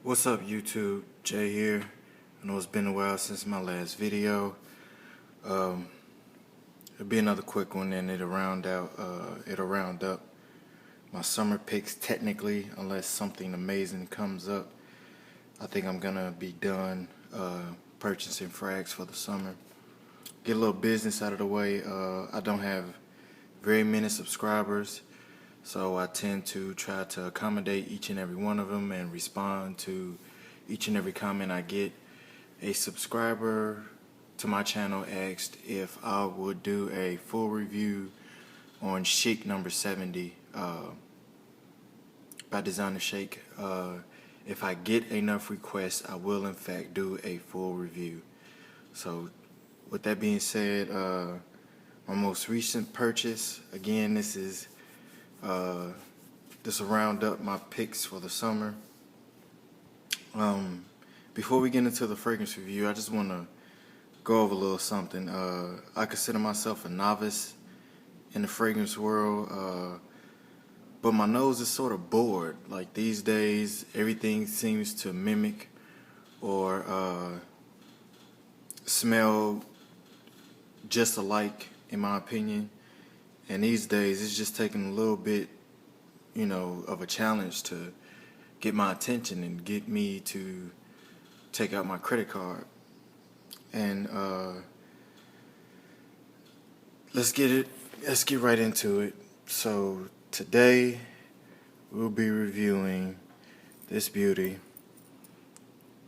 What's up YouTube? Jay here. I know it's been a while since my last video. It'll be another quick one and it'll round up my summer picks technically, unless something amazing comes up. I think I'm gonna be done purchasing frags for the summer. Get a little business out of the way. I don't have very many subscribers, so I tend to try to accommodate each and every one of them and respond to each and every comment I get. A subscriber to my channel asked if I would do a full review on Chic number 70 by Designer Shake. If I get enough requests, I will in fact do a full review. So with that being said, my most recent purchase, again, this will round up my picks for the summer. Before we get into the fragrance review, I just want to go over a little something. I consider myself a novice in the fragrance world, but my nose is sort of bored. Like these days, everything seems to mimic or smell just alike, in my opinion. And these days, it's just taking a little bit, of a challenge to get my attention and get me to take out my credit card. And let's get right into it. So today we'll be reviewing this beauty,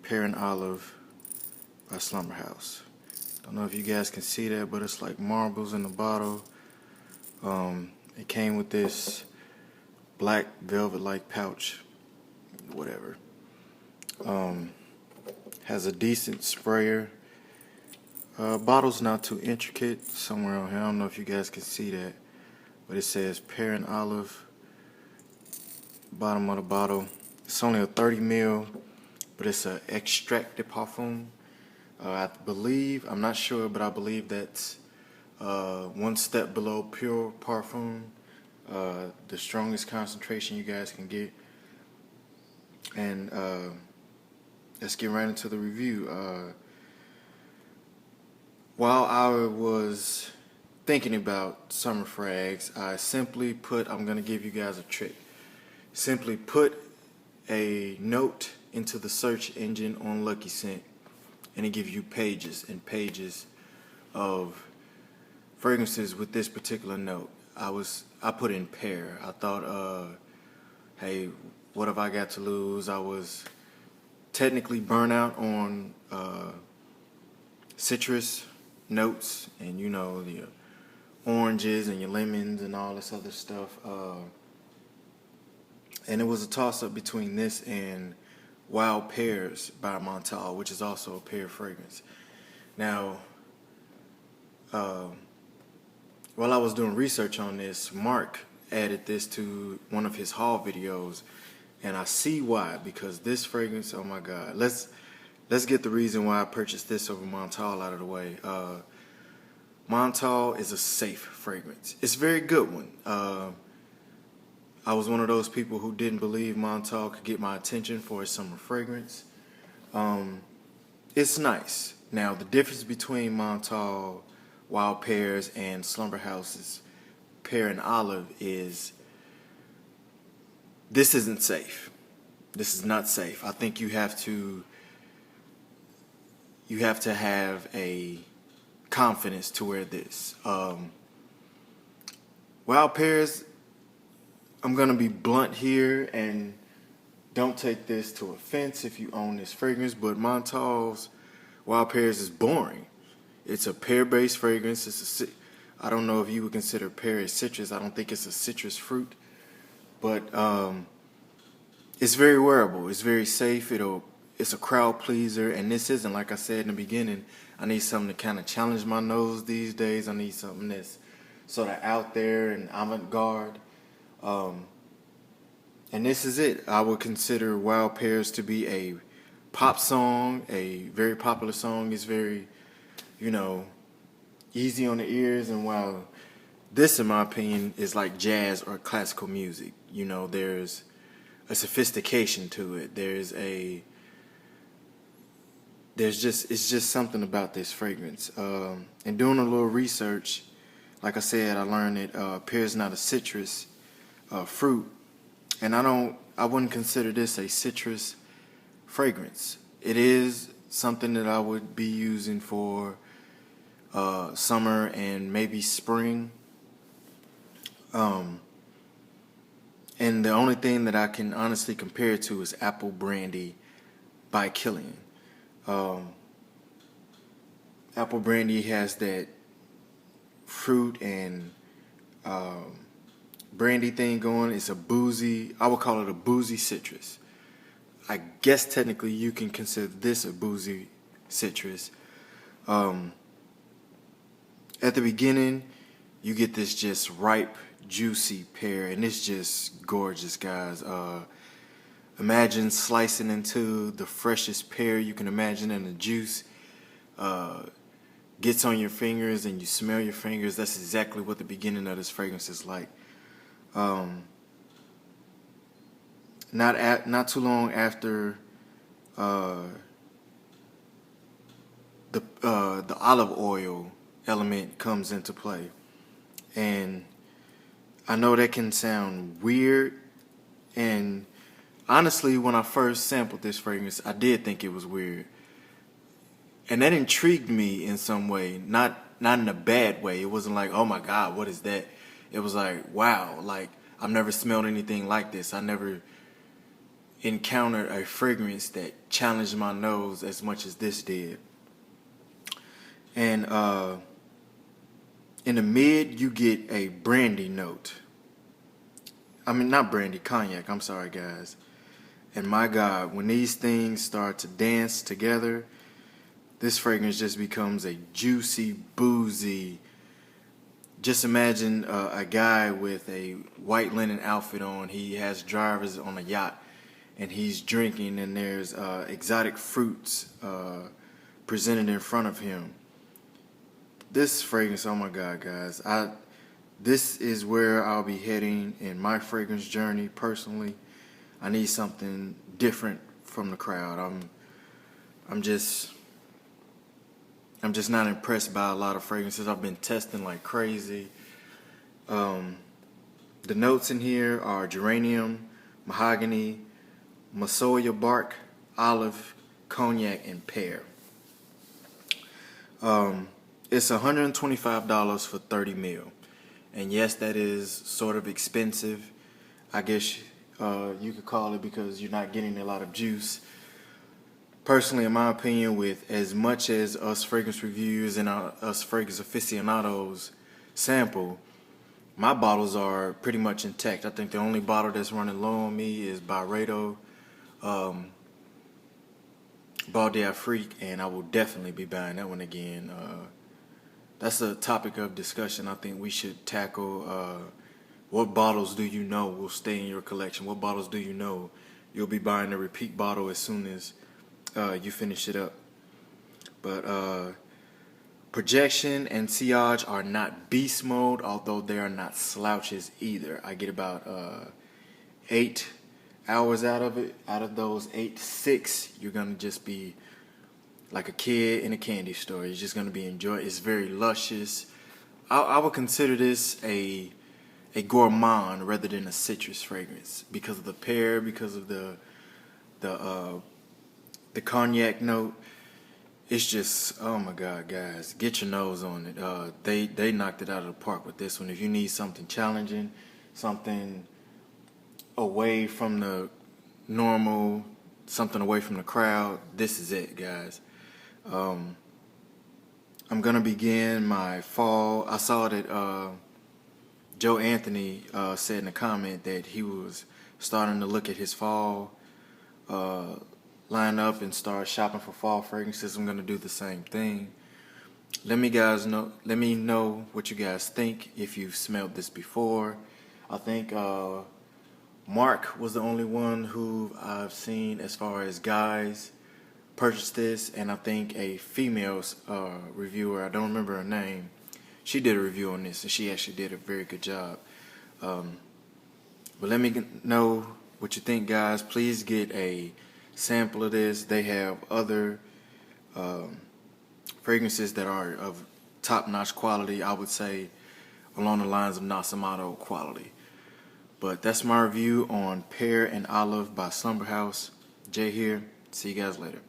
Pear and Olive by Slumberhouse. Don't know if you guys can see that, but it's like marbles in the bottle. It came with this black velvet-like pouch, whatever. Has a decent sprayer. Bottle's not too intricate, somewhere on here. I don't know if you guys can see that, but it says Pear and Olive, bottom of the bottle. It's only a 30 ml, but it's an extrait de parfum. I believe, I'm not sure, but I believe that's one step below pure parfum, the strongest concentration you guys can get. And let's get right into the review. While I was thinking about summer frags, I simply put, I'm going to give you guys a trick. Simply put a note into the search engine on Lucky Scent, and it gives you pages and pages of fragrances with this particular note. I put in pear. I thought, hey, what have I got to lose? I was technically burnt out on citrus notes, and the oranges and your lemons and all this other stuff. And it was a toss-up between this and Wild Pears by Montal, which is also a pear fragrance. Now, while I was doing research on this, Mark added this to one of his haul videos, and I see why, because this fragrance, oh my God. Let's get the reason why I purchased this over Montal out of the way. Montal is a safe fragrance. It's a very good one. I was one of those people who didn't believe Montal could get my attention for a summer fragrance. It's nice. Now, the difference between Montal, Wild Pears, and Slumberhouse's Pear and Olive is this isn't safe. This is not safe. I think you have to have a confidence to wear this. Wild Pears, I'm going to be blunt here, and don't take this to offense if you own this fragrance, but Montal's Wild Pears is boring. It's a pear-based fragrance. I don't know if you would consider pear as citrus. I don't think it's a citrus fruit, but it's very wearable. It's very safe. It's a crowd pleaser, and this isn't, like I said in the beginning, I need something to kind of challenge my nose these days. I need something that's sort of out there and avant-garde. And this is it. I would consider Wild Pears to be a pop song, a very popular song. It's very, easy on the ears, and while this, in my opinion, is like jazz or classical music. There's sophistication to it. It's just something about this fragrance. And doing a little research, like I said, I learned that pear is not a citrus fruit, and I wouldn't consider this a citrus fragrance. It is something that I would be using for summer and maybe spring. And the only thing that I can honestly compare it to is Apple Brandy by Killian. Apple Brandy has that fruit and brandy thing going. It's a boozy, I would call it a boozy citrus. I guess technically you can consider this a boozy citrus. At the beginning, you get this just ripe, juicy pear, and it's just gorgeous, guys. Imagine slicing into the freshest pear you can imagine, and the juice gets on your fingers and you smell your fingers. That's exactly what the beginning of this fragrance is like. Not too long after the olive oil element comes into play, and I know that can sound weird, and honestly, when I first sampled this fragrance, I did think it was weird. And that intrigued me in some way, not in a bad way. It wasn't like, oh my God, what is that? It was like, wow, like I've never smelled anything like this. I never encountered a fragrance that challenged my nose as much as this did. And in the mid, you get a brandy note. I mean, not brandy, cognac. I'm sorry, guys. And my God, when these things start to dance together, this fragrance just becomes a juicy, boozy. Just imagine a guy with a white linen outfit on. He has drivers on a yacht, and he's drinking, and there's exotic fruits presented in front of him. This fragrance, oh my God, guys. This is where I'll be heading in my fragrance journey personally. I need something different from the crowd. I'm just not impressed by a lot of fragrances. I've been testing like crazy. The notes in here are geranium, mahogany, masoya bark, olive, cognac, and pear. It's $125 for 30 ml. And yes, that is sort of expensive. I guess you could call it, because you're not getting a lot of juice. Personally, in my opinion, with as much as us fragrance reviewers and us fragrance aficionados sample, my bottles are pretty much intact. I think the only bottle that's running low on me is Byredo Balde Afrique, and I will definitely be buying that one again. That's a topic of discussion I think we should tackle. What bottles do you know will stay in your collection? What bottles do you know you'll be buying a repeat bottle as soon as you finish it up? But projection and sillage are not beast mode, although they are not slouches either. I get about 8 hours out of it. Out of those 8, 6, you're going to just be like a kid in a candy store. You're just going to be enjoying. It's very luscious. I would consider this a gourmand rather than a citrus fragrance, because of the pear, because of the cognac note. It's just, oh my God, guys, get your nose on it. They knocked it out of the park with this one. If you need something challenging, something away from the normal, something away from the crowd, this is it, guys. I'm gonna begin my fall. I saw that Joe Anthony said in a comment that he was starting to look at his fall line up and start shopping for fall fragrances. I'm gonna do the same thing. Let me know what you guys think, if you've smelled this before. I think Mark was the only one who I've seen as far as guys purchase this, and I think a female reviewer, I don't remember her name, she did a review on this, and she actually did a very good job. But let me know what you think, guys. Please get a sample of this. They have other fragrances that are of top-notch quality, I would say along the lines of Nasamato quality. But that's my review on Pear and Olive by Slumberhouse. Jay here. See you guys later.